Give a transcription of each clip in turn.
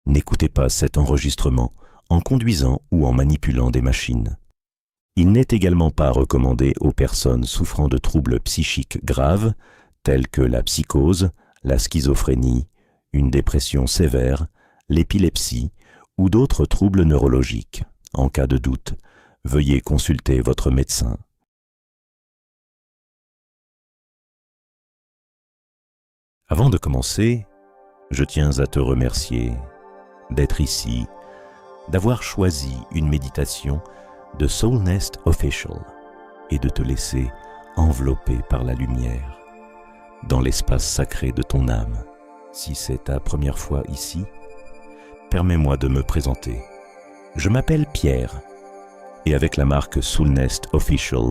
N'écoutez pas cet enregistrement en conduisant ou en manipulant des machines. Il n'est également pas recommandé aux personnes souffrant de troubles psychiques graves tels que la psychose, la schizophrénie, une dépression sévère, l'épilepsie ou d'autres troubles neurologiques. En cas de doute, veuillez consulter votre médecin. Avant de commencer, je tiens à te remercier d'être ici, d'avoir choisi une méditation de Soulnest Official et de te laisser envelopper par la lumière dans l'espace sacré de ton âme. Si c'est ta première fois ici, permets-moi de me présenter. Je m'appelle Pierre et avec la marque Soulnest Official,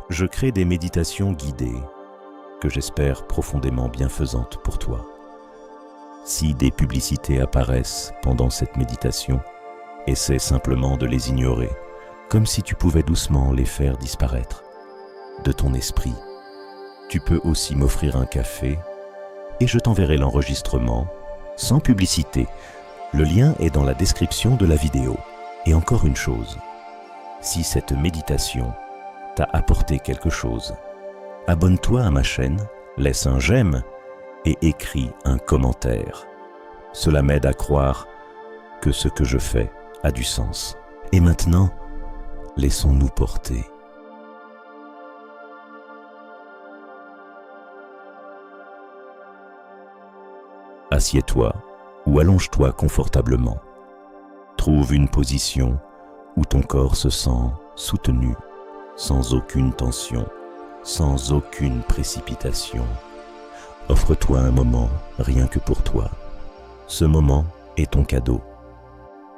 je crée des méditations guidées que j'espère profondément bienfaisantes pour toi. Si des publicités apparaissent pendant cette méditation, essaie simplement de les ignorer, comme si tu pouvais doucement les faire disparaître de ton esprit. Tu peux aussi m'offrir un café et je t'enverrai l'enregistrement sans publicité. Le lien est dans la description de la vidéo. Et encore une chose, si cette méditation t'a apporté quelque chose, abonne-toi à ma chaîne, laisse un j'aime et écris un commentaire. Cela m'aide à croire que ce que je fais a du sens. Et maintenant, laissons-nous porter. Assieds-toi ou allonge-toi confortablement. Trouve une position où ton corps se sent soutenu, sans aucune tension, sans aucune précipitation. Offre-toi un moment rien que pour toi. Ce moment est ton cadeau,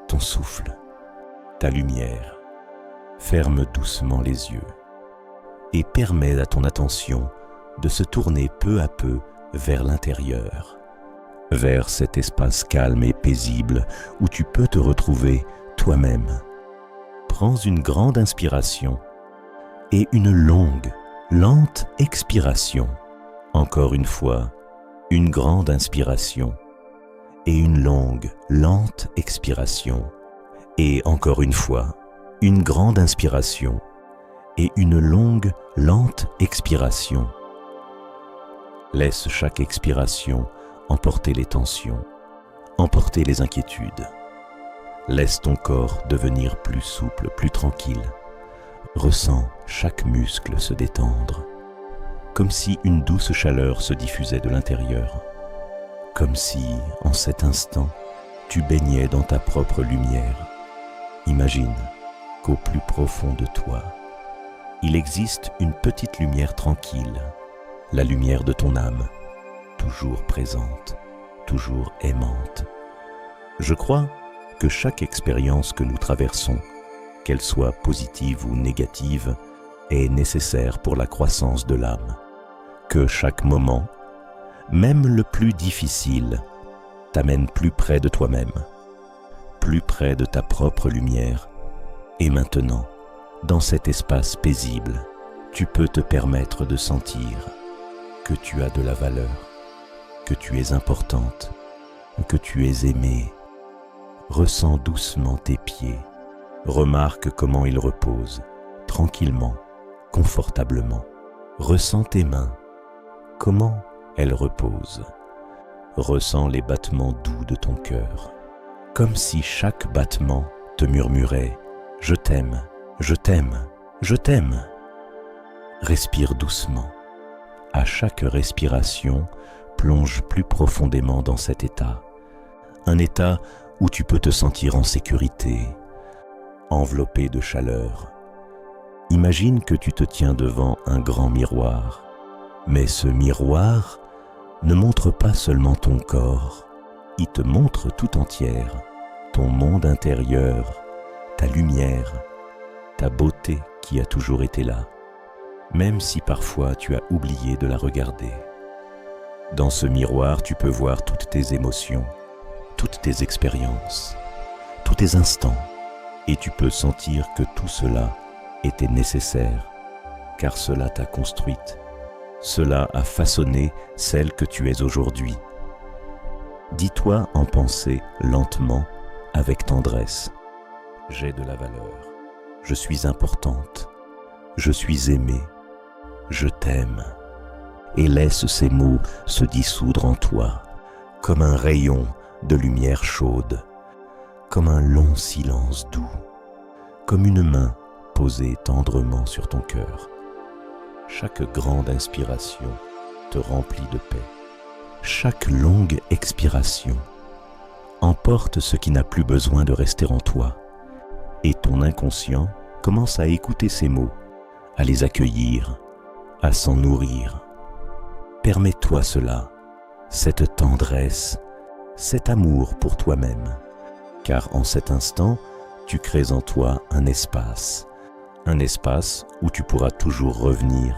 ton souffle, ta lumière. Ferme doucement les yeux et permets à ton attention de se tourner peu à peu vers l'intérieur, vers cet espace calme et paisible où tu peux te retrouver toi-même. Prends une grande inspiration et une longue, lente expiration. Encore une fois, une grande inspiration et une longue, lente expiration. Et encore une fois, une grande inspiration et une longue, lente expiration. Laisse chaque expiration emporter les tensions, emporter les inquiétudes. Laisse ton corps devenir plus souple, plus tranquille. Ressens chaque muscle se détendre, comme si une douce chaleur se diffusait de l'intérieur, comme si, en cet instant, tu baignais dans ta propre lumière. Imagine qu'au plus profond de toi, il existe une petite lumière tranquille, la lumière de ton âme, toujours présente, toujours aimante. Je crois que chaque expérience que nous traversons, qu'elle soit positive ou négative, est nécessaire pour la croissance de l'âme. Que chaque moment, même le plus difficile, t'amène plus près de toi-même, plus près de ta propre lumière. Et maintenant, dans cet espace paisible, tu peux te permettre de sentir que tu as de la valeur, que tu es importante, que tu es aimée. Ressens doucement tes pieds. Remarque comment ils reposent, tranquillement, confortablement. Ressens tes mains, comment elles reposent. Ressens les battements doux de ton cœur, comme si chaque battement te murmurait « Je t'aime, je t'aime, je t'aime ». Respire doucement. À chaque respiration, plonge plus profondément dans cet état. Un état où tu peux te sentir en sécurité, enveloppé de chaleur. Imagine que tu te tiens devant un grand miroir. Mais ce miroir ne montre pas seulement ton corps, il te montre tout entière, ton monde intérieur, ta lumière, ta beauté qui a toujours été là, même si parfois tu as oublié de la regarder. Dans ce miroir, tu peux voir toutes tes émotions, toutes tes expériences, tous tes instants, et tu peux sentir que tout cela était nécessaire, car cela t'a construite. Cela a façonné celle que tu es aujourd'hui. Dis-toi en pensée lentement, avec tendresse. J'ai de la valeur. Je suis importante. Je suis aimée. Je t'aime. Et laisse ces mots se dissoudre en toi, comme un rayon de lumière chaude, comme un long silence doux, comme une main posée tendrement sur ton cœur. Chaque grande inspiration te remplit de paix. Chaque longue expiration emporte ce qui n'a plus besoin de rester en toi. Et ton inconscient commence à écouter ces mots, à les accueillir, à s'en nourrir. Permets-toi cela, cette tendresse, cet amour pour toi-même, car en cet instant, tu crées en toi un espace où tu pourras toujours revenir.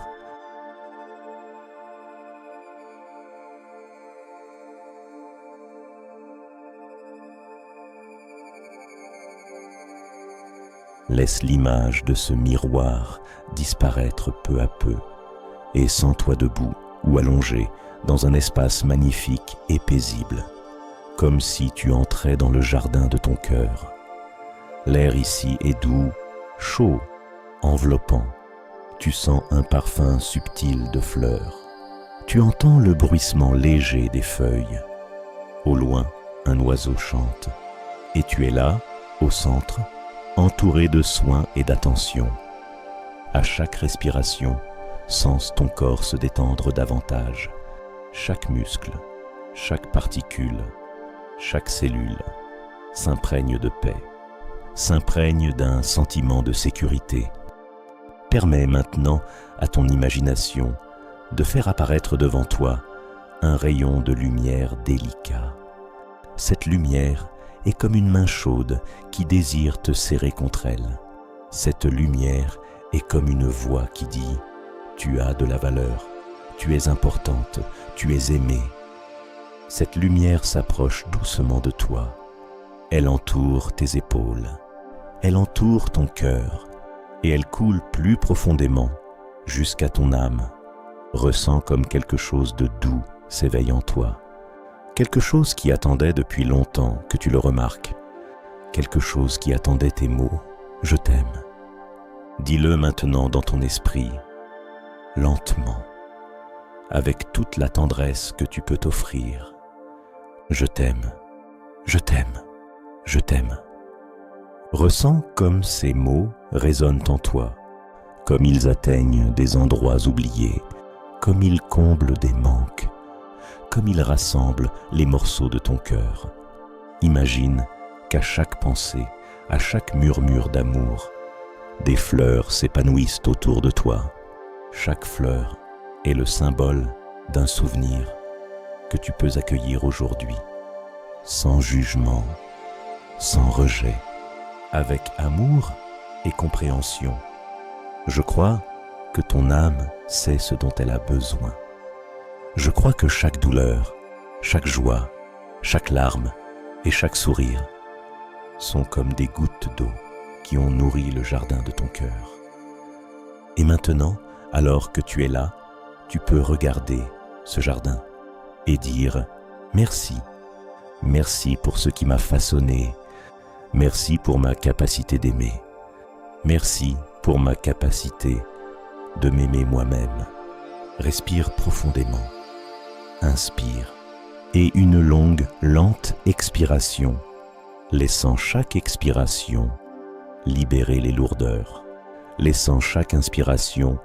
Laisse l'image de ce miroir disparaître peu à peu et sens-toi debout ou allongé dans un espace magnifique et paisible, comme si tu entrais dans le jardin de ton cœur. L'air ici est doux, chaud, enveloppant. Tu sens un parfum subtil de fleurs. Tu entends le bruissement léger des feuilles. Au loin, un oiseau chante. Et tu es là, au centre, entouré de soins et d'attention. À chaque respiration, sens ton corps se détendre davantage. Chaque muscle, chaque particule, chaque cellule s'imprègne de paix, s'imprègne d'un sentiment de sécurité. Permets maintenant à ton imagination de faire apparaître devant toi un rayon de lumière délicat. Cette lumière est comme une main chaude qui désire te serrer contre elle. Cette lumière est comme une voix qui dit « Tu as de la valeur, tu es importante, tu es aimée ». Cette lumière s'approche doucement de toi. Elle entoure tes épaules, elle entoure ton cœur et elle coule plus profondément jusqu'à ton âme. Ressens comme quelque chose de doux s'éveille en toi. Quelque chose qui attendait depuis longtemps que tu le remarques. Quelque chose qui attendait tes mots « Je t'aime ». Dis-le maintenant dans ton esprit, lentement, avec toute la tendresse que tu peux t'offrir. Je t'aime, je t'aime, je t'aime. Ressens comme ces mots résonnent en toi, comme ils atteignent des endroits oubliés, comme ils comblent des manques, comme ils rassemblent les morceaux de ton cœur. Imagine qu'à chaque pensée, à chaque murmure d'amour, des fleurs s'épanouissent autour de toi. Chaque fleur est le symbole d'un souvenir que tu peux accueillir aujourd'hui, sans jugement, sans rejet, avec amour et compréhension. Je crois que ton âme sait ce dont elle a besoin. Je crois que chaque douleur, chaque joie, chaque larme et chaque sourire sont comme des gouttes d'eau qui ont nourri le jardin de ton cœur. Et maintenant, alors que tu es là, tu peux regarder ce jardin et dire « Merci, merci pour ce qui m'a façonné, merci pour ma capacité d'aimer, merci pour ma capacité de m'aimer moi-même. » Respire profondément, inspire et une longue, lente expiration, laissant chaque expiration libérer les lourdeurs, laissant chaque inspiration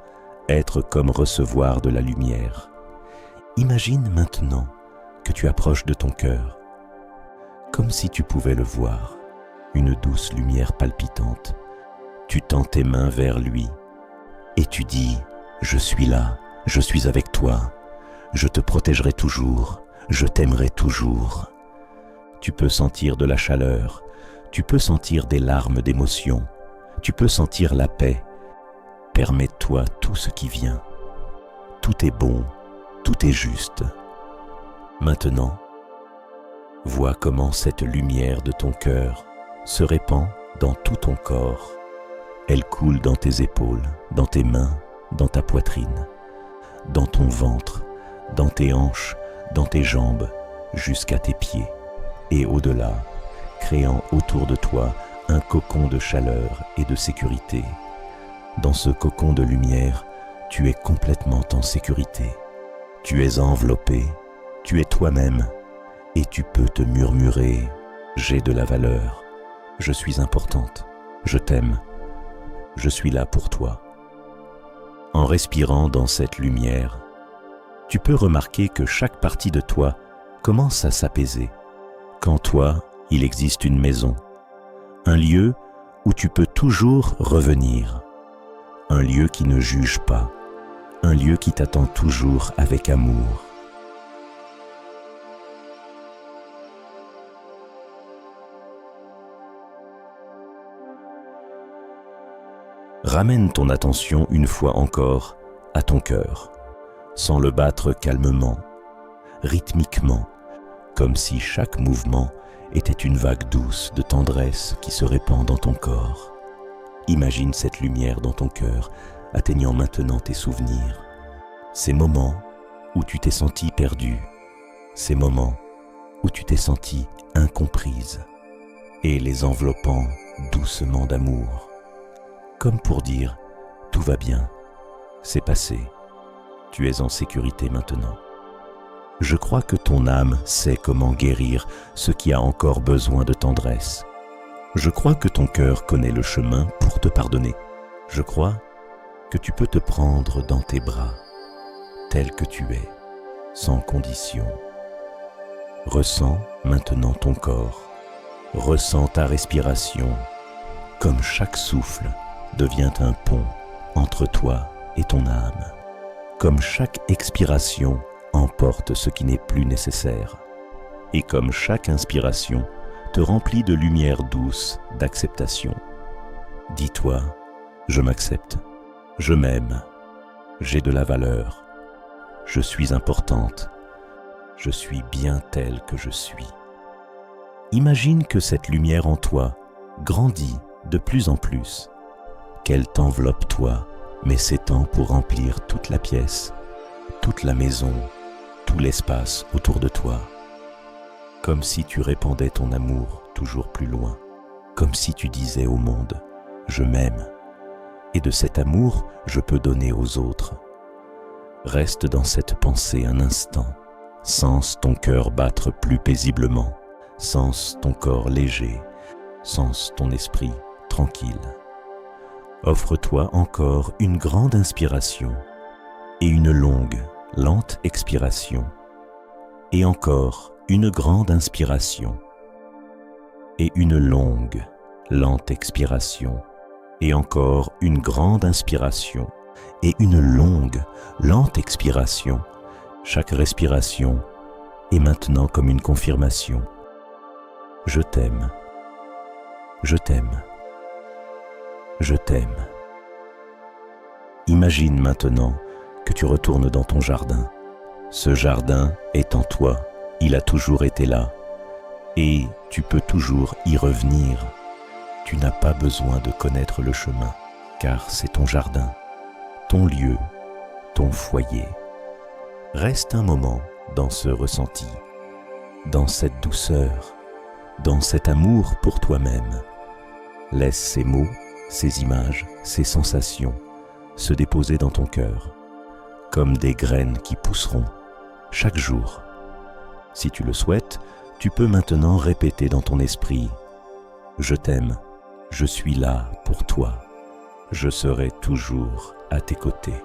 être comme recevoir de la lumière. Imagine maintenant que tu approches de ton cœur, comme si tu pouvais le voir, une douce lumière palpitante. Tu tends tes mains vers lui et tu dis « Je suis là, je suis avec toi, je te protégerai toujours, je t'aimerai toujours. » Tu peux sentir de la chaleur, tu peux sentir des larmes d'émotion, tu peux sentir la paix. Permets-toi tout ce qui vient. Tout est bon, tout est juste. Maintenant, vois comment cette lumière de ton cœur se répand dans tout ton corps. Elle coule dans tes épaules, dans tes mains, dans ta poitrine, dans ton ventre, dans tes hanches, dans tes jambes, jusqu'à tes pieds et au-delà, créant autour de toi un cocon de chaleur et de sécurité. Dans ce cocon de lumière, tu es complètement en sécurité. Tu es enveloppé, tu es toi-même et tu peux te murmurer « J'ai de la valeur, je suis importante, je t'aime, je suis là pour toi ». En respirant dans cette lumière, tu peux remarquer que chaque partie de toi commence à s'apaiser. Qu'en toi, il existe une maison, un lieu où tu peux toujours revenir, un lieu qui ne juge pas, un lieu qui t'attend toujours avec amour. Ramène ton attention une fois encore à ton cœur, sans le battre calmement, rythmiquement, comme si chaque mouvement était une vague douce de tendresse qui se répand dans ton corps. Imagine cette lumière dans ton cœur, atteignant maintenant tes souvenirs. Ces moments où tu t'es sentie perdue, ces moments où tu t'es sentie incomprise, et les enveloppant doucement d'amour. Comme pour dire, tout va bien, c'est passé, tu es en sécurité maintenant. Je crois que ton âme sait comment guérir ce qui a encore besoin de tendresse. Je crois que ton cœur connaît le chemin pour te pardonner. Je crois que tu peux te prendre dans tes bras, tel que tu es, sans condition. Ressens maintenant ton corps, ressens ta respiration, comme chaque souffle devient un pont entre toi et ton âme, comme chaque expiration emporte ce qui n'est plus nécessaire, et comme chaque inspiration te remplit de lumière douce d'acceptation. Dis-toi, je m'accepte, je m'aime, j'ai de la valeur, je suis importante, je suis bien telle que je suis. Imagine que cette lumière en toi grandit de plus en plus, qu'elle t'enveloppe toi, mais s'étend pour remplir toute la pièce, toute la maison, tout l'espace autour de toi. Comme si tu répandais ton amour toujours plus loin, comme si tu disais au monde « Je m'aime » et de cet amour je peux donner aux autres. Reste dans cette pensée un instant, sens ton cœur battre plus paisiblement, sens ton corps léger, sens ton esprit tranquille. Offre-toi encore une grande inspiration et une longue, lente expiration, et encore une grande inspiration et une longue, lente expiration, et encore une grande inspiration et une longue, lente expiration. Chaque respiration est maintenant comme une confirmation. Je t'aime, je t'aime, je t'aime. Imagine maintenant que tu retournes dans ton jardin. Ce jardin est en toi, il a toujours été là, et tu peux toujours y revenir. Tu n'as pas besoin de connaître le chemin, car c'est ton jardin, ton lieu, ton foyer. Reste un moment dans ce ressenti, dans cette douceur, dans cet amour pour toi-même. Laisse ces mots, ces images, ces sensations se déposer dans ton cœur, comme des graines qui pousseront chaque jour. Si tu le souhaites, tu peux maintenant répéter dans ton esprit « Je t'aime, je suis là pour toi, je serai toujours à tes côtés ».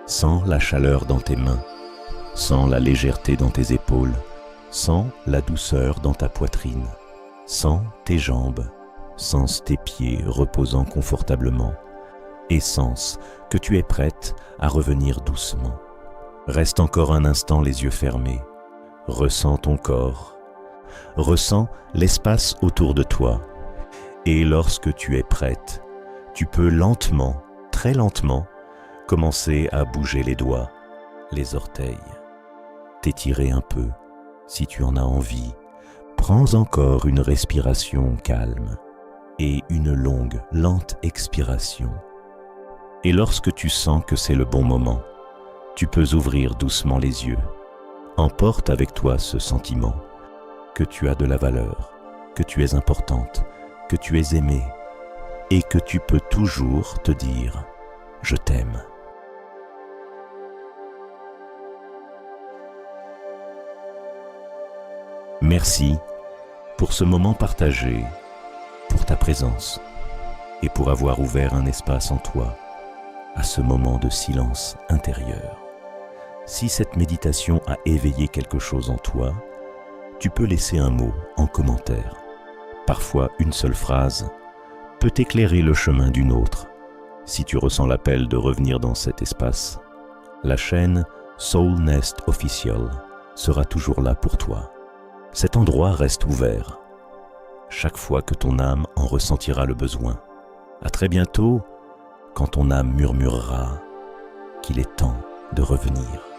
Sens la chaleur dans tes mains, sens la légèreté dans tes épaules, sens la douceur dans ta poitrine, sens tes jambes, sens tes pieds reposant confortablement, et sens que tu es prête à revenir doucement. Reste encore un instant les yeux fermés, ressens ton corps, ressens l'espace autour de toi, et lorsque tu es prête, tu peux lentement, très lentement, commencer à bouger les doigts, les orteils, t'étirer un peu si tu en as envie. Prends encore une respiration calme et une longue, lente expiration. Et lorsque tu sens que c'est le bon moment, tu peux ouvrir doucement les yeux, Emporte avec toi ce sentiment que tu as de la valeur, que tu es importante, que tu es aimée et que tu peux toujours te dire « je t'aime ». Merci pour ce moment partagé, pour ta présence et pour avoir ouvert un espace en toi à ce moment de silence intérieur. Si cette méditation a éveillé quelque chose en toi, tu peux laisser un mot en commentaire. Parfois, une seule phrase peut éclairer le chemin d'une autre. Si tu ressens l'appel de revenir dans cet espace, la chaîne Soul Nest Official sera toujours là pour toi. Cet endroit reste ouvert chaque fois que ton âme en ressentira le besoin. À très bientôt, quand ton âme murmurera qu'il est temps de revenir.